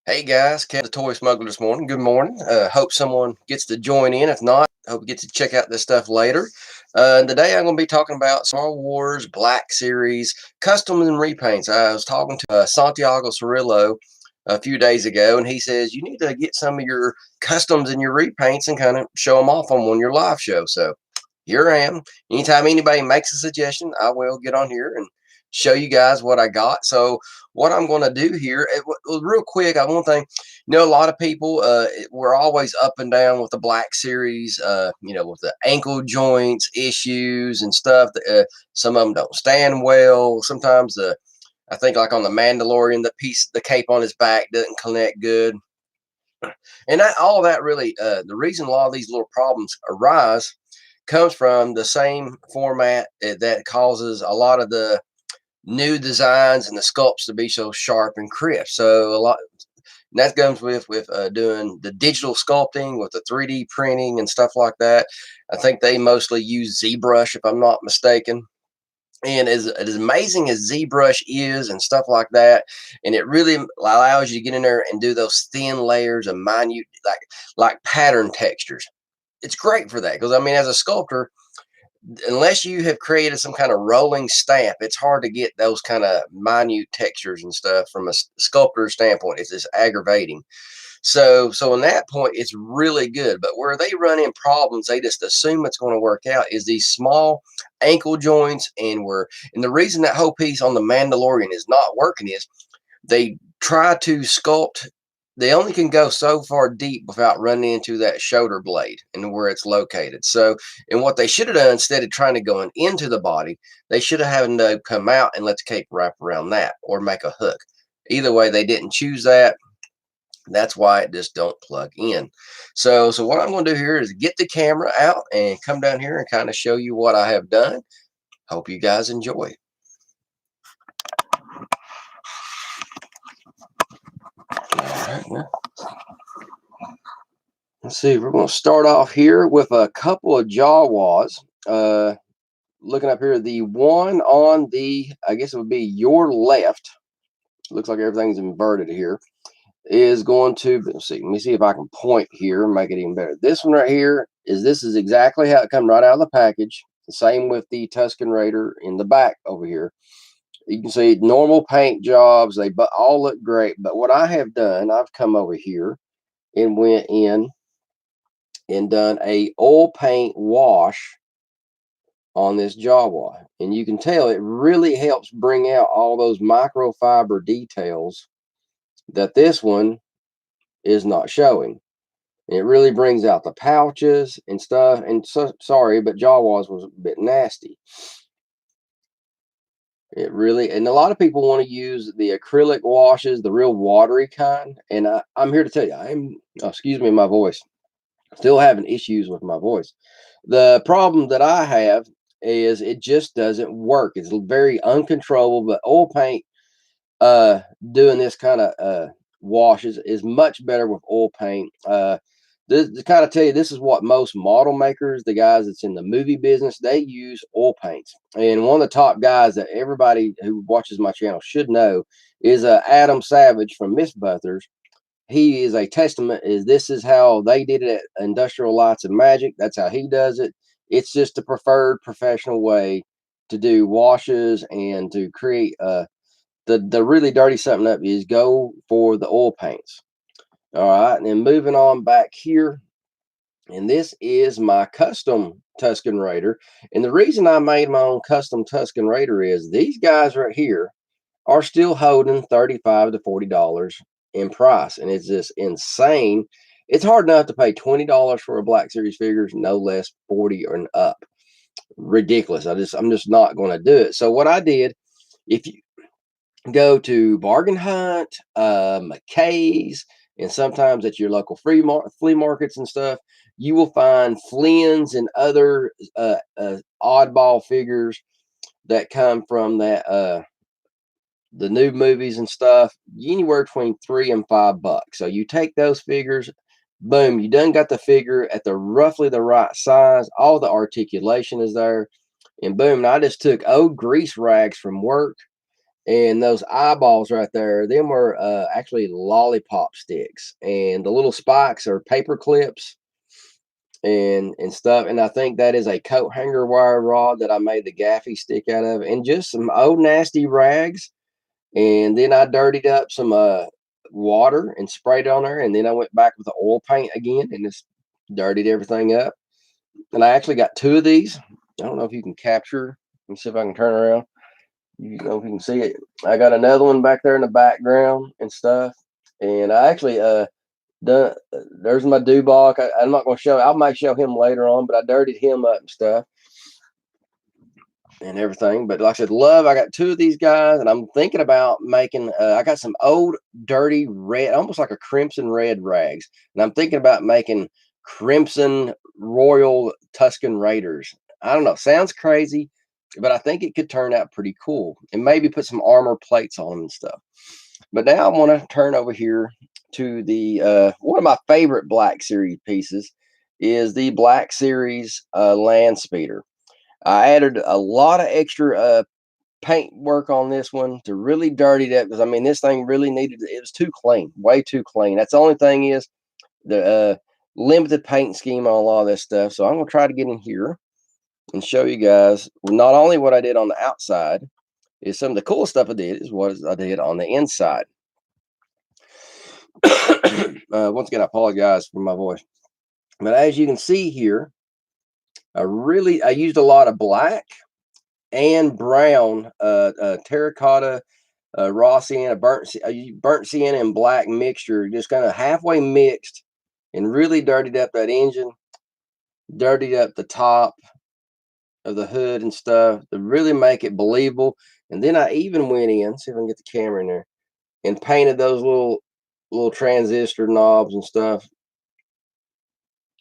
Hey guys, Kev the Toy Smuggler this morning. Good morning. Hope someone gets to join in. If not, hope you get to check out this stuff later. Today I'm going to be talking about Star Wars Black Series customs and repaints. I was talking to Santiago Cirillo a few days ago, and he says you need to get some of your customs and your repaints and kind of show them off on one of your live show. So here I am. Anytime anybody makes a suggestion, I will get on here and show you guys what I got. So what I'm going to do here, real quick, I one thing, a lot of people, we're always up and down with the Black Series, with the ankle joints issues and stuff. Some of them don't stand well. Sometimes I think like on the Mandalorian, the cape on his back doesn't connect good. And all of that really, the reason a lot of these little problems arise comes from the same format that causes a lot of the new designs and the sculpts to be so sharp and crisp. So a lot that comes with doing the digital sculpting with the 3D printing and stuff like that. I think they mostly use ZBrush, if I'm not mistaken. And as amazing as ZBrush is and stuff like that, and it really allows you to get in there and do those thin layers of minute, like pattern textures. It's great for that because I mean, as a sculptor, unless you have created some kind of rolling stamp, it's hard to get those kind of minute textures and stuff from a sculptor standpoint. It's just aggravating. So in that point, it's really good. But where they run in problems, they just assume it's going to work out is these small ankle joints, and the reason that whole piece on the Mandalorian is not working is they try to sculpt. They only can go so far deep without running into that shoulder blade and where it's located. So, and what they should have done instead of trying to go into the body, they should have had to come out and let the cape wrap around that or make a hook. Either way, they didn't choose that. That's why it just don't plug in. So what I'm going to do here is get the camera out and come down here and kind of show you what I have done. Hope you guys enjoy. All right, well, let's see. We're going to start off here with a couple of Jawas. Looking up here, the one on the, I guess it would be your left. Looks like everything's inverted here. Is going to, let's see, let me see if I can point here and make it even better. This one right here this is exactly how it come right out of the package. The same with the Tusken Raider in the back over here. You can see normal paint jobs. They all look great. But what I have done, I've come over here and went in and done a oil paint wash on this Jawa. And you can tell it really helps bring out all those microfiber details that this one is not showing. It really brings out the pouches and stuff. And so sorry, but Jawas was a bit nasty. It really, and a lot of people want to use the acrylic washes, the real watery kind. And I'm here to tell you, excuse me, my voice, still having issues with my voice. The problem that I have is it just doesn't work. It's very uncontrollable, but oil paint, doing this kind of washes is much better with oil paint. This to kind of tell you, this is what most model makers, the guys that's in the movie business, they use oil paints. And one of the top guys that everybody who watches my channel should know is Adam Savage from Mythbusters. He is a testament. This is how they did it at Industrial Lights and Magic. That's how he does it. It's just the preferred professional way to do washes and to create the really dirty something up is go for the oil paints. All right, and then moving on back here, and this is my custom Tusken Raider. And the reason I made my own custom Tusken Raider is these guys right here are still holding $35 to $40 in price, and it's just insane. It's hard enough to pay $20 for a Black Series figures, no less 40 and up. Ridiculous. I'm just not going to do it. So what I did, if you go to Bargain Hunt, McKay's, and sometimes at your local flea markets and stuff, you will find Flynn's and other oddball figures that come from that the new movies and stuff, anywhere between $3 and $5. So you take those figures, boom, you done got the figure at the roughly the right size. All the articulation is there, and boom. And I just took old grease rags from work And those eyeballs right there, them were actually lollipop sticks, and the little spikes are paper clips and stuff. And I think that is a coat hanger wire rod that I made the gaffy stick out of, and just some old nasty rags. And then I dirtied up some water and sprayed it on there, and then I went back with the oil paint again and just dirtied everything up. And I actually got two of these. I don't know if you can capture. Let me see if I can turn around. You know if you can see it. I got another one back there in the background and stuff. And I actually done. There's my Dubach. I'm not going to show. I might show him later on, but I dirtied him up and stuff and everything. But like I said, love. I got two of these guys, and I'm thinking about making. I got some old, dirty red, almost like a crimson red rags, and I'm thinking about making crimson Royal Tuscan Raiders. I don't know. Sounds crazy, but I think it could turn out pretty cool, and maybe put some armor plates on them and stuff. But now I want to turn over here to the one of my favorite Black Series pieces is the Black Series land speeder. I added a lot of extra paint work on this one to really dirty it up, because I mean this thing really needed, it was too clean, way too clean. That's the only thing is the limited paint scheme on a lot of this stuff. So I'm gonna try to get in here and show you guys not only what I did on the outside, is some of the cool stuff I did is what I did on the inside. Once again, I apologize for my voice, but as you can see here, I used a lot of black and brown terracotta, raw sienna, burnt sienna, and black mixture, just kind of halfway mixed, and really dirtied up that engine, dirtied up the top of the hood and stuff to really make it believable. And then I even went in, see if I can get the camera in there, and painted those little transistor knobs and stuff,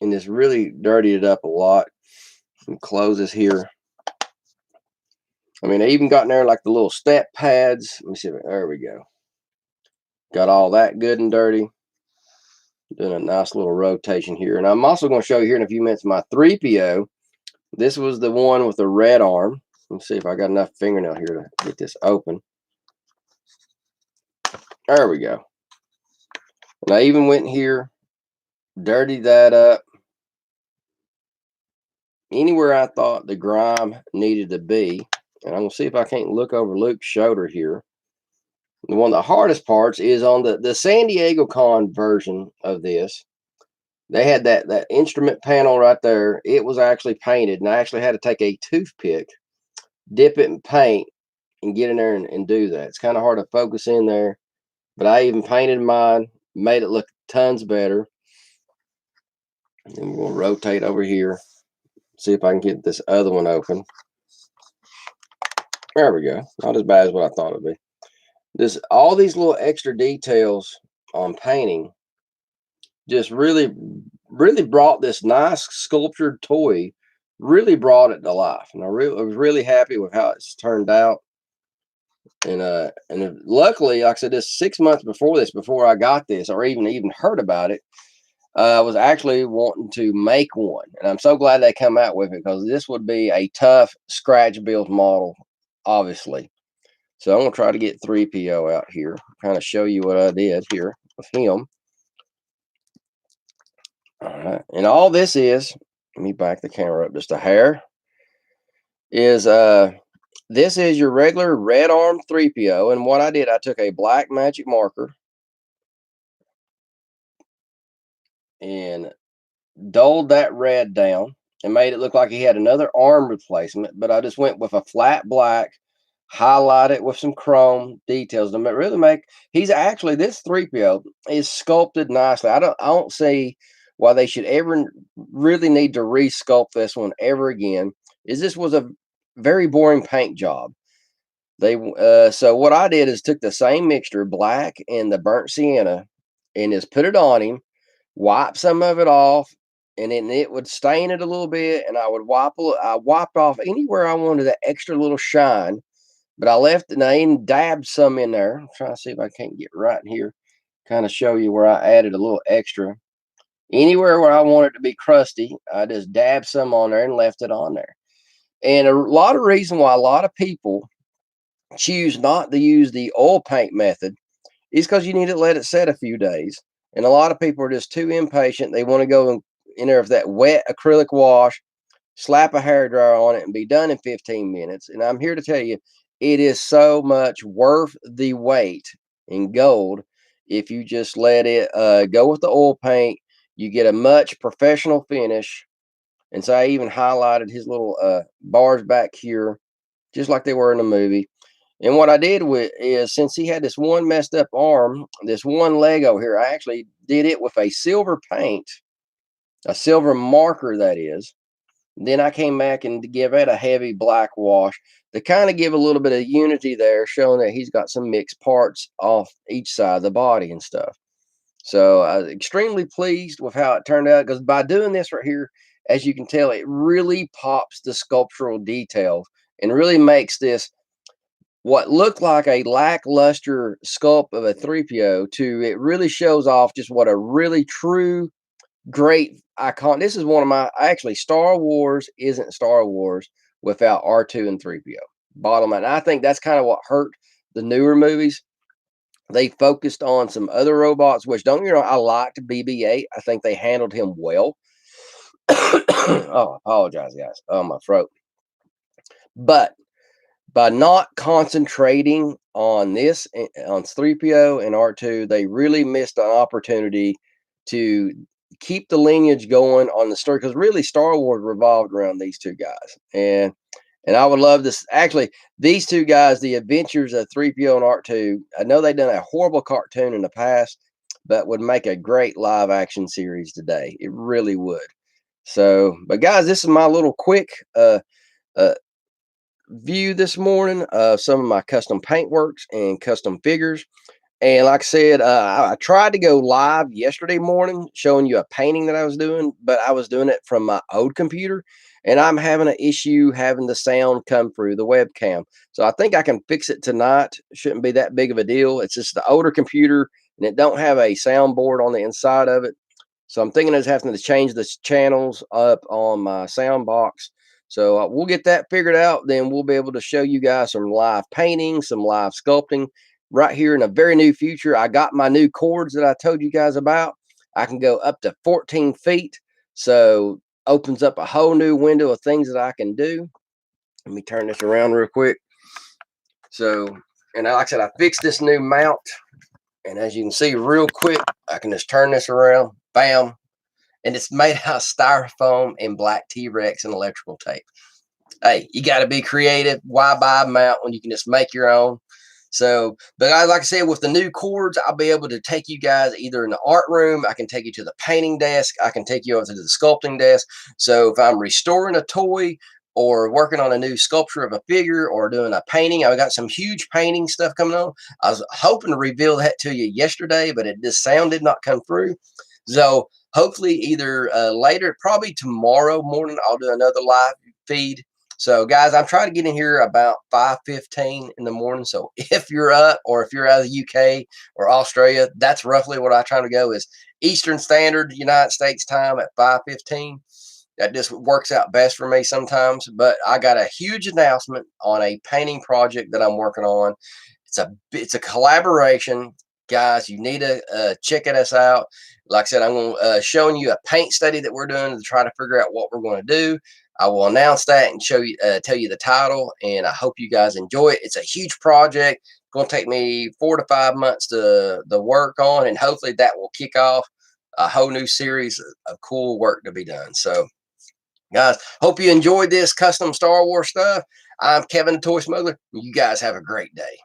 and just really dirtied it up a lot. And close this here. I mean, I even got in there like the little step pads. Let me see. There we go. Got all that good and dirty. Doing a nice little rotation here. And I'm also going to show you here in a few minutes my Threepio. This was the one with the red arm. Let's see if I got enough fingernail here to get this open. There we go. And I even went here, dirtied that up. Anywhere I thought the grime needed to be. And I'm going to see if I can't look over Luke's shoulder here. One of the hardest parts is on the San Diego Con version of this. They had that instrument panel right there. It was actually painted, and I actually had to take a toothpick, dip it in paint, and get in there and do that. It's kind of hard to focus in there, but I even painted mine, made it look tons better. And we'll rotate over here, see if I can get this other one open. There we go. Not as bad as what I thought it'd be. All these little extra details on painting just really brought this nice sculptured toy, really brought it to life. And I was really happy with how it's turned out. And luckily, like I said, this 6 months before I got this, or even heard about it, I was actually wanting to make one. And I'm so glad they come out with it, because this would be a tough scratch build model, obviously. So I'm going to try to get Threepio out here, kind of show you what I did here with him. All right. And all this is, let me back the camera up just a hair, is this is your regular red arm Threepio. And what I did, I took a black magic marker and dulled that red down and made it look like he had another arm replacement. But I just went with a flat black, highlight it with some chrome details to really make, he's actually, this Threepio is sculpted nicely. I don't see why they should ever really need to resculpt this one ever again. This was a very boring paint job. So what I did is took the same mixture, black and the burnt sienna, and just put it on him, wipe some of it off, and then it would stain it a little bit, and I wiped off anywhere I wanted that extra little shine. But I left, and I even dabbed some in there. I'm trying to see if I can't get right in here, kind of show you where I added a little extra. Anywhere where I want it to be crusty, I just dabbed some on there and left it on there. And a lot of reason why a lot of people choose not to use the oil paint method is because you need to let it set a few days. And a lot of people are just too impatient. They want to go in there with that wet acrylic wash, slap a hair dryer on it, and be done in 15 minutes. And I'm here to tell you, it is so much worth the wait in gold if you just let it go with the oil paint. You get a much professional finish. And so I even highlighted his little bars back here, just like they were in the movie. And what I did with is, since he had this one messed up arm, this one leg over here, I actually did it with a silver paint, a silver marker that is. Then I came back and give it a heavy black wash to kind of give a little bit of unity there, showing that he's got some mixed parts off each side of the body and stuff. So I was extremely pleased with how it turned out, because by doing this right here, as you can tell, it really pops the sculptural details and really makes this what looked like a lackluster sculpt of a Threepio to it really shows off just what a really true great icon. This is one of my, actually, Star Wars isn't Star Wars without R2 and 3PO. Bottom line. I think that's kind of what hurt the newer movies. They focused on some other robots, which, don't you know, I liked BB-8. I think they handled him well. Oh, I apologize, guys. Oh, my throat. But by not concentrating on this, on 3PO and R2, they really missed an opportunity to keep the lineage going on the story, because really Star Wars revolved around these two guys. And I would love this. Actually, these two guys, the adventures of 3PO and R2, I know they've done a horrible cartoon in the past, but would make a great live action series today. It really would. So, but guys, this is my little quick uh view this morning of some of my custom paintworks and custom figures. And like I said, I tried to go live yesterday morning showing you a painting that I was doing, but I was doing it from my old computer, and I'm having an issue having the sound come through the webcam. So I think I can fix it tonight. Shouldn't be that big of a deal. It's just the older computer, and it don't have a soundboard on the inside of it. So I'm thinking of having to change the channels up on my sound box. So we'll get that figured out. Then we'll be able to show you guys some live painting, some live sculpting right here in a very new future. I got my new cords that I told you guys about. I can go up to 14 feet. So opens up a whole new window of things that I can do. Let me turn this around real quick. So, and like I said, I fixed this new mount. And as you can see real quick, I can just turn this around. Bam. And it's made out of styrofoam and black T-Rex and electrical tape. Hey, you got to be creative. Why buy a mount when you can just make your own? So, but like I said, with the new cords, I'll be able to take you guys either in the art room. I can take you to the painting desk. I can take you over to the sculpting desk. So if I'm restoring a toy or working on a new sculpture of a figure or doing a painting, I've got some huge painting stuff coming on. I was hoping to reveal that to you yesterday, but this sound did not come through. So hopefully either later, probably tomorrow morning, I'll do another live feed. So guys, I'm trying to get in here about 5:15 in the morning. So if you're up, or if you're out of the UK or Australia, that's roughly what I try to go, is Eastern Standard United States time at 5:15. That just works out best for me sometimes. But I got a huge announcement on a painting project that I'm working on. It's a collaboration, guys. You need to check us out. Like I said, I'm going showing you a paint study that we're doing to try to figure out what we're going to do. I will announce that and show you, tell you the title, and I hope you guys enjoy it. It's a huge project. It's going to take me 4 to 5 months to work on, and hopefully that will kick off a whole new series of cool work to be done. So, guys, hope you enjoyed this custom Star Wars stuff. I'm Kevin the Toy Smuggler. You guys have a great day.